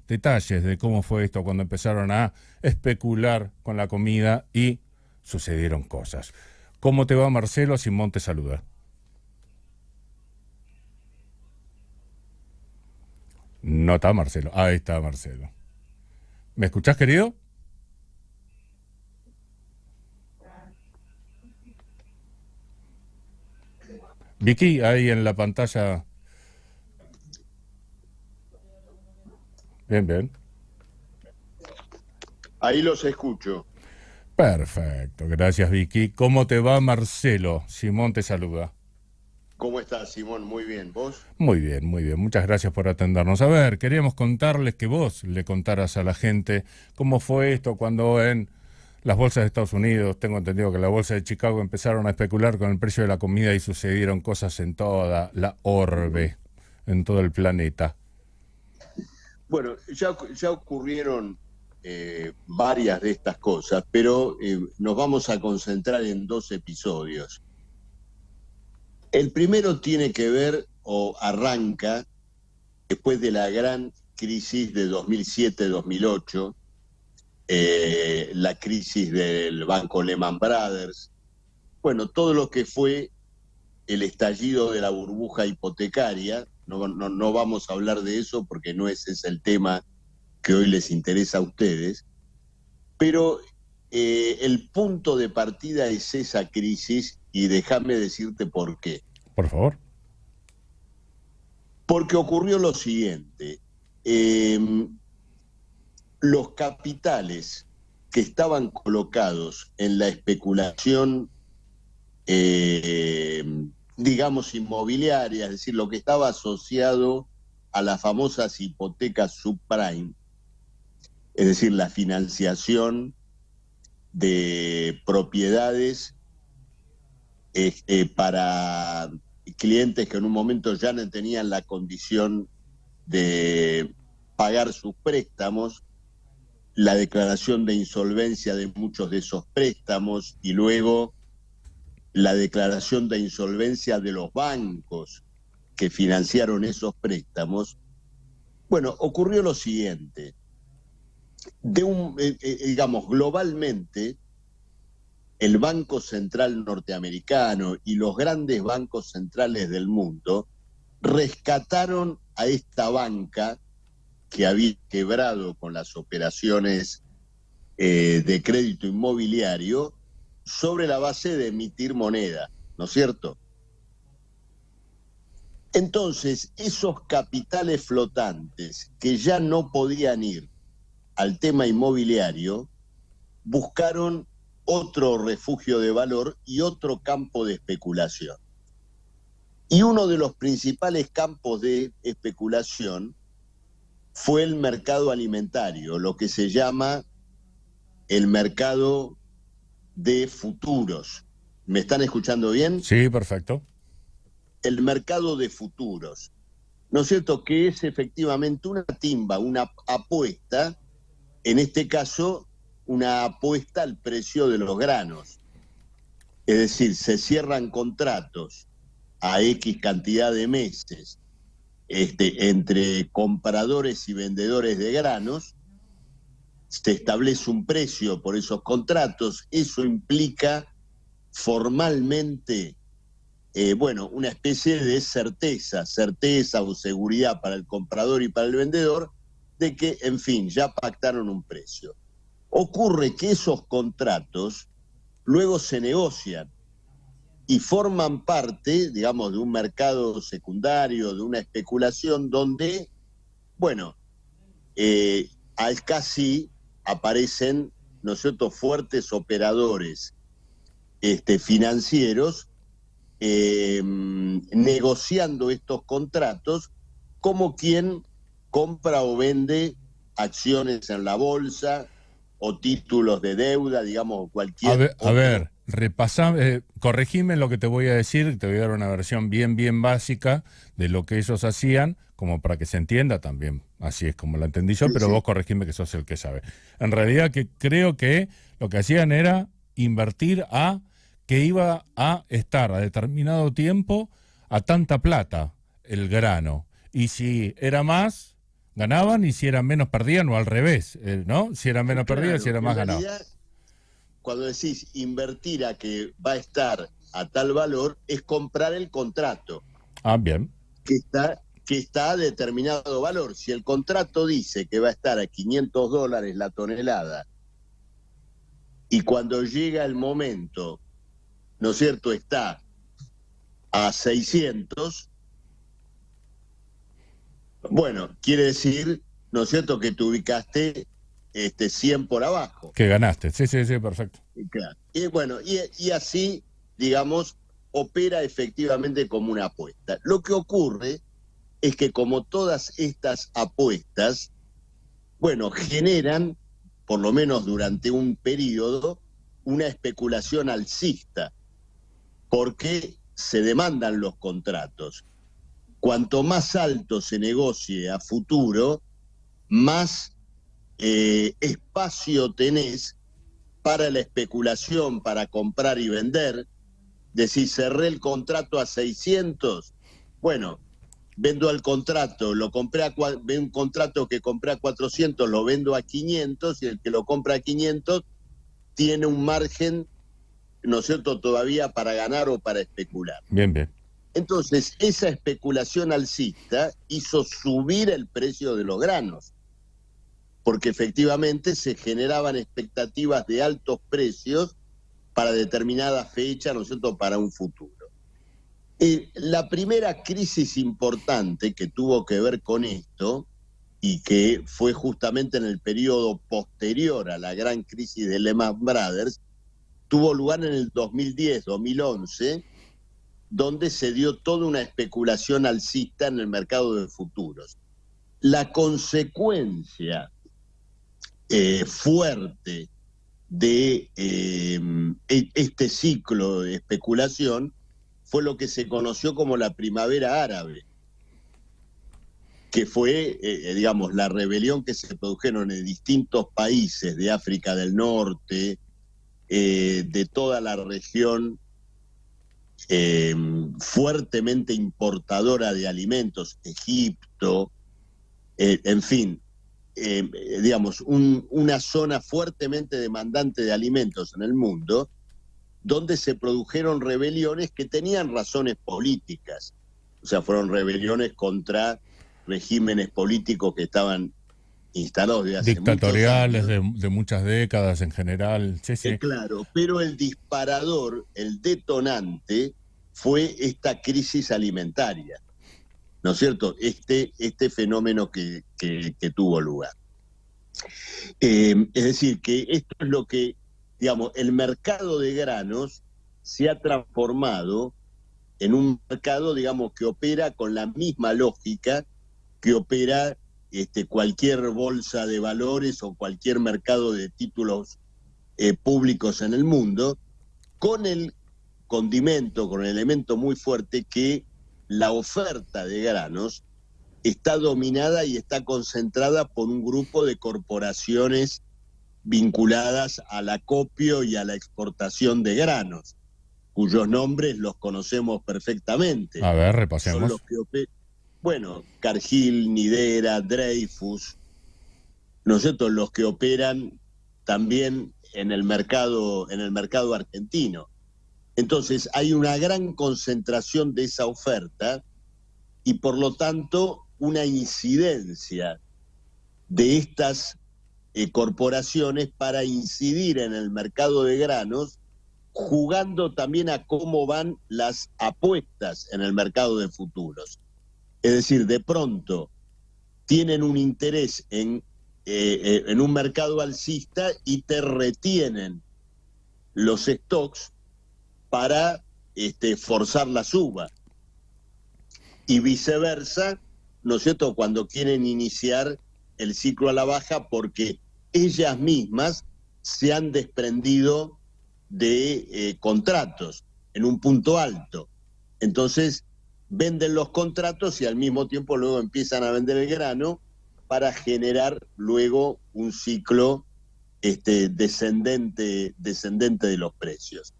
detalles de cómo fue esto cuando empezaron a especular con la comida y sucedieron cosas. ¿Cómo te va, Marcelo? Simón te saluda. No está Marcelo. Ahí está Marcelo. ¿Me escuchás, querido? Vicky, ahí en la pantalla. Bien, bien. Ahí los escucho. Perfecto, gracias, Vicky. ¿Cómo te va, Marcelo? Simón te saluda. ¿Cómo estás, Simón? Muy bien. ¿Vos? Muy bien, muy bien. Muchas gracias por atendernos. A ver, queríamos contarles que vos le contaras a la gente cómo fue esto cuando en las bolsas de Estados Unidos, tengo entendido que la bolsa de Chicago empezaron a especular con el precio de la comida y sucedieron cosas en toda la orbe, en todo el planeta. Bueno, ya ocurrieron varias de estas cosas, pero nos vamos a concentrar en dos episodios. El primero tiene que ver o arranca después de la gran crisis de 2007-2008, la crisis del banco Lehman Brothers, bueno, todo lo que fue el estallido de la burbuja hipotecaria. No vamos a hablar de eso porque no ese es el tema que hoy les interesa a ustedes, pero el punto de partida es esa crisis y déjame decirte por qué. Por favor. Porque ocurrió lo siguiente, los capitales que estaban colocados en la especulación, digamos, inmobiliaria, es decir, lo que estaba asociado a las famosas hipotecas subprime, es decir, la financiación de propiedades para clientes que en un momento ya no tenían la condición de pagar sus préstamos, la declaración de insolvencia de muchos de esos préstamos y luego la declaración de insolvencia de los bancos que financiaron esos préstamos. Bueno, ocurrió lo siguiente. Digamos, globalmente, el Banco Central norteamericano y los grandes bancos centrales del mundo rescataron a esta banca que había quebrado con las operaciones de crédito inmobiliario sobre la base de emitir moneda, ¿no es cierto? Entonces, esos capitales flotantes que ya no podían ir al tema inmobiliario, buscaron otro refugio de valor y otro campo de especulación. Y uno de los principales campos de especulación fue el mercado alimentario, lo que se llama el mercado de futuros. ¿Me están escuchando bien? Sí, perfecto. El mercado de futuros, ¿no es cierto? Que es efectivamente una timba, una apuesta, en este caso, una apuesta al precio de los granos. Es decir, se cierran contratos a X cantidad de meses entre compradores y vendedores de granos, se establece un precio por esos contratos, eso implica formalmente, bueno, una especie de certeza o seguridad para el comprador y para el vendedor de que, en fin, ya pactaron un precio. Ocurre que esos contratos luego se negocian y forman parte, digamos, de un mercado secundario, de una especulación donde, bueno, casi aparecen, ¿no es cierto?, fuertes operadores financieros negociando estos contratos como quien compra o vende acciones en la bolsa o títulos de deuda, digamos, cualquier A otro. ver, corregime lo que te voy a decir, te voy a dar una versión bien básica de lo que ellos hacían, como para que se entienda también, así es como la entendí yo, Sí, pero sí. vos corregime que sos el que sabe. En realidad que creo que lo que hacían era invertir a que iba a estar a determinado tiempo a tanta plata el grano, y si era más, ganaban y si eran menos perdían o al revés, ¿no? Si eran menos Claro, perdían, si eran más en ganaban. realidad, cuando decís invertir a que va a estar a tal valor, es comprar el contrato Ah, bien. que está a determinado valor. Si el contrato dice que va a estar a $500 la tonelada y cuando llega el momento, ¿no es cierto?, está a 600, bueno, quiere decir, ¿no es cierto?, que te ubicaste 100 por abajo. Que ganaste. Sí, sí, sí, perfecto. Claro. Y bueno, y así, digamos, opera efectivamente como una apuesta. Lo que ocurre es que como todas estas apuestas, bueno, generan, por lo menos durante un periodo, una especulación alcista, porque se demandan los contratos. Cuanto más alto se negocie a futuro, más espacio tenés para la especulación, para comprar y vender. Decís, cerré el contrato a 600, bueno, vendo el contrato, lo compré un contrato que compré a 400, lo vendo a 500 y el que lo compra a 500 tiene un margen, ¿no es cierto?, todavía para ganar o para especular. Bien, bien. Entonces, esa especulación alcista hizo subir el precio de los granos, porque efectivamente se generaban expectativas de altos precios para determinada fecha, ¿no es cierto?, para un futuro. La primera crisis importante que tuvo que ver con esto, y que fue justamente en el periodo posterior a la gran crisis de Lehman Brothers, tuvo lugar en el 2010-2011, donde se dio toda una especulación alcista en el mercado de futuros. La consecuencia fuerte de este ciclo de especulación fue lo que se conoció como la primavera árabe, que fue, digamos, la rebelión que se produjeron en distintos países de África del Norte, de toda la región fuertemente importadora de alimentos, Egipto, en fin, digamos, una zona fuertemente demandante de alimentos en el mundo, donde se produjeron rebeliones que tenían razones políticas. O sea, fueron rebeliones contra regímenes políticos que estaban instalados desde hace muchos Dictatoriales años. de muchas décadas en general. Sí, sí. Claro, pero el disparador, el detonante, fue esta crisis alimentaria, ¿no es cierto? Este fenómeno que tuvo lugar. Es decir, que esto es lo que, digamos, el mercado de granos se ha transformado en un mercado, digamos, que opera con la misma lógica que opera cualquier bolsa de valores o cualquier mercado de títulos públicos en el mundo, con el condimento, con el elemento muy fuerte que la oferta de granos está dominada y está concentrada por un grupo de corporaciones vinculadas al acopio y a la exportación de granos, cuyos nombres los conocemos perfectamente. A ver, Son repasemos. los que bueno, Cargill, Nidera, Dreyfus, nosotros los que operan también en el mercado argentino. Entonces hay una gran concentración de esa oferta y por lo tanto una incidencia de estas corporaciones para incidir en el mercado de granos, jugando también a cómo van las apuestas en el mercado de futuros. Es decir, de pronto tienen un interés en un mercado alcista y te retienen los stocks para forzar la suba. Y viceversa, ¿no es cierto?, cuando quieren iniciar el ciclo a la baja porque ellas mismas se han desprendido de contratos en un punto alto. Entonces venden los contratos y al mismo tiempo luego empiezan a vender el grano para generar luego un ciclo descendente de los precios.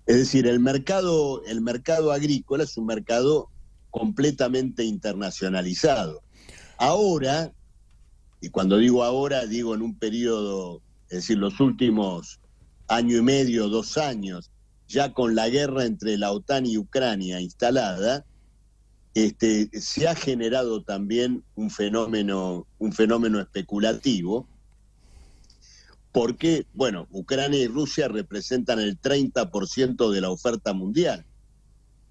Es decir, el mercado agrícola es un mercado completamente internacionalizado. Ahora, y cuando digo ahora, digo en un periodo, es decir, los últimos año y medio, 2 años, ya con la guerra entre la OTAN y Ucrania instalada, se ha generado también un fenómeno especulativo, porque, bueno, Ucrania y Rusia representan el 30% de la oferta mundial,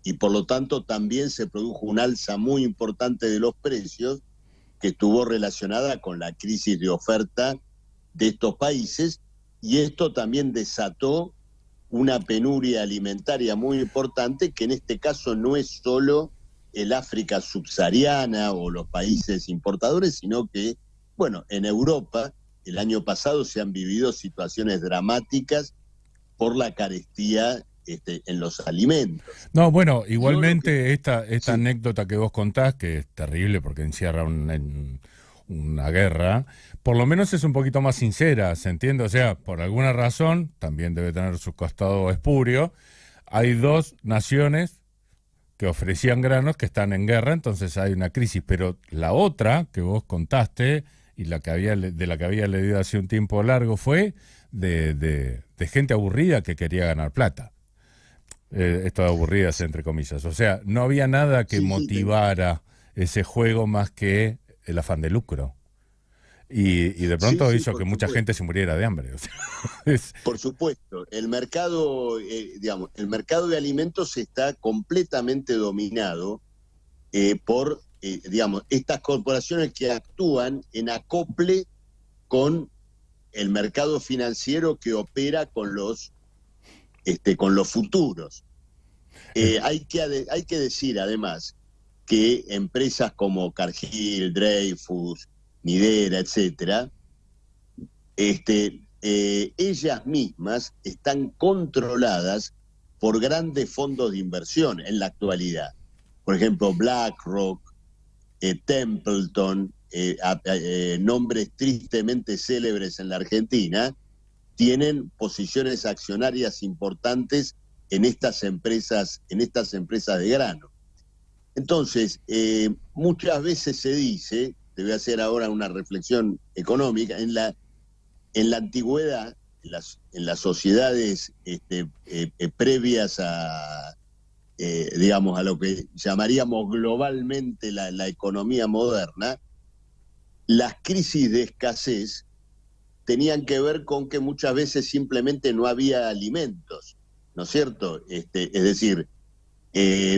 y por lo tanto también se produjo un alza muy importante de los precios que estuvo relacionada con la crisis de oferta de estos países, y esto también desató una penuria alimentaria muy importante, que en este caso no es solo el África subsahariana o los países importadores, sino que, bueno, en Europa el año pasado se han vivido situaciones dramáticas por la carestía en los alimentos. No, bueno, igualmente que, esta sí, anécdota que vos contás, que es terrible porque encierra una guerra, por lo menos es un poquito más sincera, ¿se entiende? O sea, por alguna razón, también debe tener su costado espurio, hay dos naciones que ofrecían granos que están en guerra, entonces hay una crisis, pero la otra que vos contaste y de la que había leído hace un tiempo largo fue de gente aburrida que quería ganar plata. Esto de aburridas entre comillas. O sea, no había nada que sí, sí, motivara ese juego más que el afán de lucro. Y de sí, pronto sí, hizo que por mucha gente supuesto. se muriera de hambre. O sea, Por supuesto, el mercado, el mercado de alimentos está completamente dominado por, estas corporaciones que actúan en acople con el mercado financiero que opera con los futuros. es- Hay que decir además que empresas como Cargill, Dreyfus, Nidera, etcétera, ellas mismas están controladas por grandes fondos de inversión en la actualidad. Por ejemplo, BlackRock, Templeton, nombres tristemente célebres en la Argentina, tienen posiciones accionarias importantes en estas empresas de grano. Entonces, muchas veces se dice, te voy a hacer ahora una reflexión económica, en la antigüedad, en las sociedades previas digamos, a lo que llamaríamos globalmente la economía moderna, las crisis de escasez tenían que ver con que muchas veces simplemente no había alimentos, ¿no es cierto? Es decir,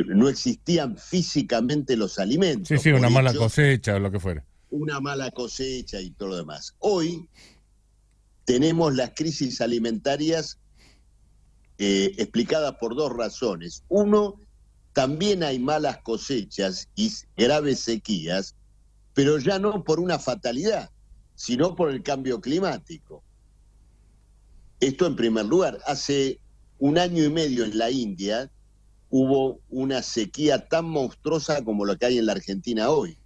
no existían físicamente los sí, alimentos, sí, una por mala hecho, cosecha o lo que fuera. una mala cosecha y todo lo demás. Hoy tenemos las crisis alimentarias explicadas por dos razones. Uno, también hay malas cosechas y graves sequías, pero ya no por una fatalidad, sino por el cambio climático. Esto en primer lugar. Hace 1 año y medio en la India hubo una sequía tan monstruosa como la que hay en la Argentina hoy,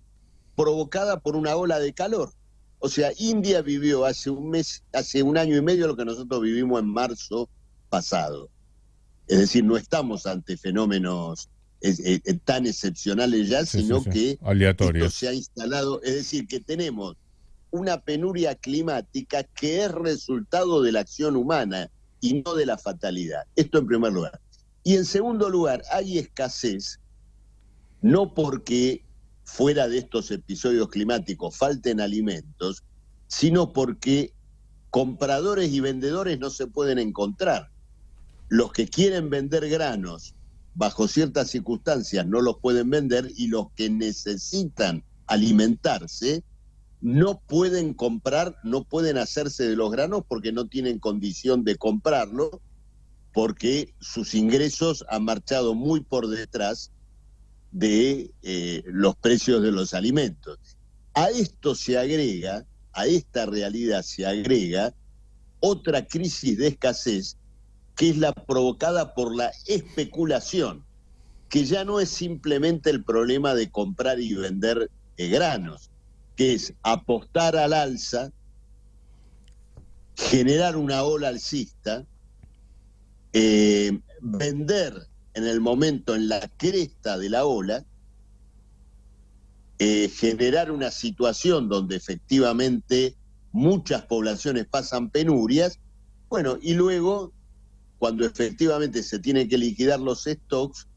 provocada por una ola de calor. O sea, India vivió hace 1 año y medio lo que nosotros vivimos en marzo pasado. Es decir, no estamos ante fenómenos tan excepcionales ya, Sí, sí, sino sí. que esto se Aleatorios. ha instalado, es decir, que tenemos una penuria climática que es resultado de la acción humana y no de la fatalidad. Esto en primer lugar. Y en segundo lugar, hay escasez, no porque fuera de estos episodios climáticos falten alimentos, sino porque compradores y vendedores no se pueden encontrar. Los que quieren vender granos bajo ciertas circunstancias no los pueden vender, y los que necesitan alimentarse no pueden comprar, no pueden hacerse de los granos porque no tienen condición de comprarlo, porque sus ingresos han marchado muy por detrás de los precios de los alimentos. A esto se agrega, a esta realidad se agrega otra crisis de escasez, que es la provocada por la especulación, que ya no es simplemente el problema de comprar y vender granos, que es apostar al alza, generar una ola alcista, vender en el momento, en la cresta de la ola, generar una situación donde efectivamente muchas poblaciones pasan penurias, bueno, y luego, cuando efectivamente se tienen que liquidar los stocks,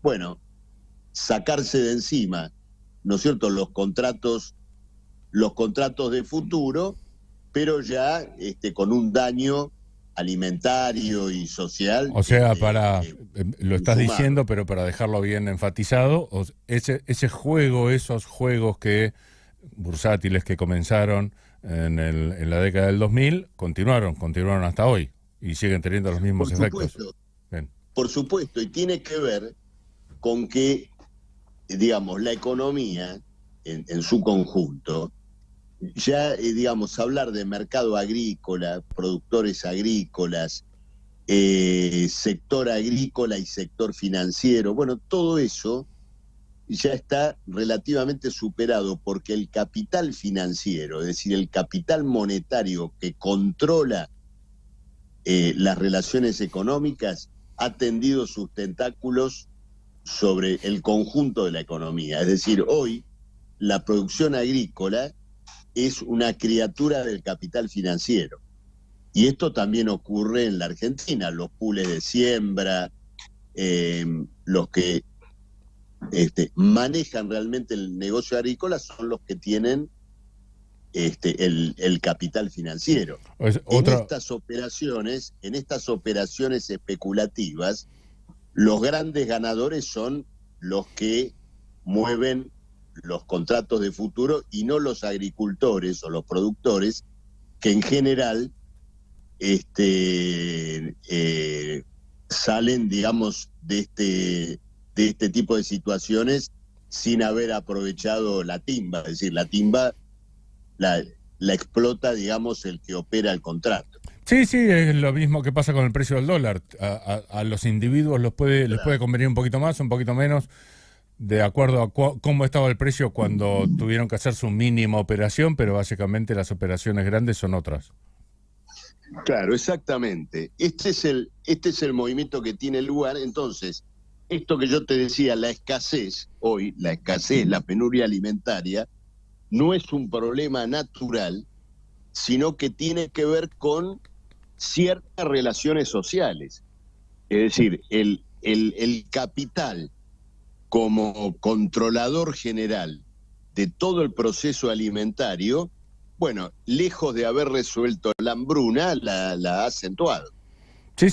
bueno, sacarse de encima, ¿no es cierto?, los contratos de futuro, pero ya con un daño alimentario y social. O sea, lo estás sumado. diciendo, pero para dejarlo bien enfatizado, ese juego, esos juegos bursátiles que comenzaron en la década del 2000, continuaron hasta hoy y siguen teniendo los mismos efectos. Bien. Por supuesto, y tiene que ver con que, digamos, la economía en su conjunto, ya, digamos, hablar de mercado agrícola, productores agrícolas, sector agrícola y sector financiero, bueno, todo eso ya está relativamente superado porque el capital financiero, es decir, el capital monetario que controla las relaciones económicas, ha tendido sus tentáculos sobre el conjunto de la economía. Es decir, hoy la producción agrícola es una criatura del capital financiero. Y esto también ocurre en la Argentina. Los pools de siembra, los que manejan realmente el negocio agrícola son los que tienen el capital financiero. En estas operaciones especulativas, los grandes ganadores son los que mueven los contratos de futuro y no los agricultores o los productores, que en general salen, digamos, de este tipo de situaciones sin haber aprovechado la timba. Es decir, la timba la explota, digamos, el que opera el contrato. Sí, es lo mismo que pasa con el precio del dólar. A los individuos les puede convenir un poquito más, un poquito menos, de acuerdo a cómo estaba el precio cuando tuvieron que hacer su mínima operación, pero básicamente las operaciones grandes son otras. Claro, exactamente. Este es el movimiento que tiene lugar. Entonces, esto que yo te decía, la escasez, la penuria alimentaria, no es un problema natural, sino que tiene que ver con ciertas relaciones sociales. Es decir, el capital como controlador general de todo el proceso alimentario, bueno, lejos de haber resuelto la hambruna, la ha acentuado. Sí,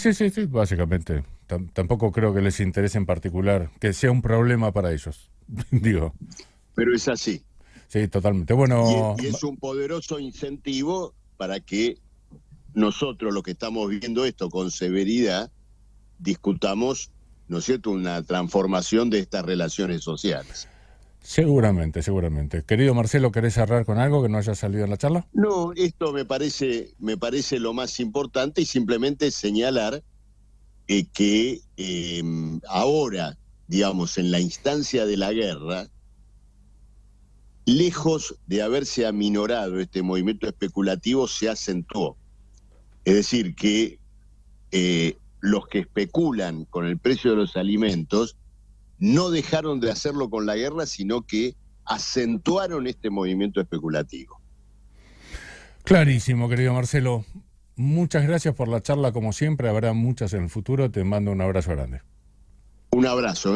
básicamente. Tampoco creo que les interese en particular que sea un problema para ellos, digo. Pero es así. Sí, totalmente. Bueno, y es un poderoso incentivo para que nosotros, los que estamos viviendo esto con severidad, discutamos, ¿no es cierto?, una transformación de estas relaciones sociales. Seguramente. Querido Marcelo, ¿querés cerrar con algo que no haya salido en la charla? No, esto me parece lo más importante, y simplemente señalar que ahora, digamos, en la instancia de la guerra, lejos de haberse aminorado este movimiento especulativo, se acentuó. Es decir, que los que especulan con el precio de los alimentos no dejaron de hacerlo con la guerra, sino que acentuaron este movimiento especulativo. Clarísimo, querido Marcelo. Muchas gracias por la charla, como siempre. Habrá muchas en el futuro. Te mando un abrazo grande. Un abrazo.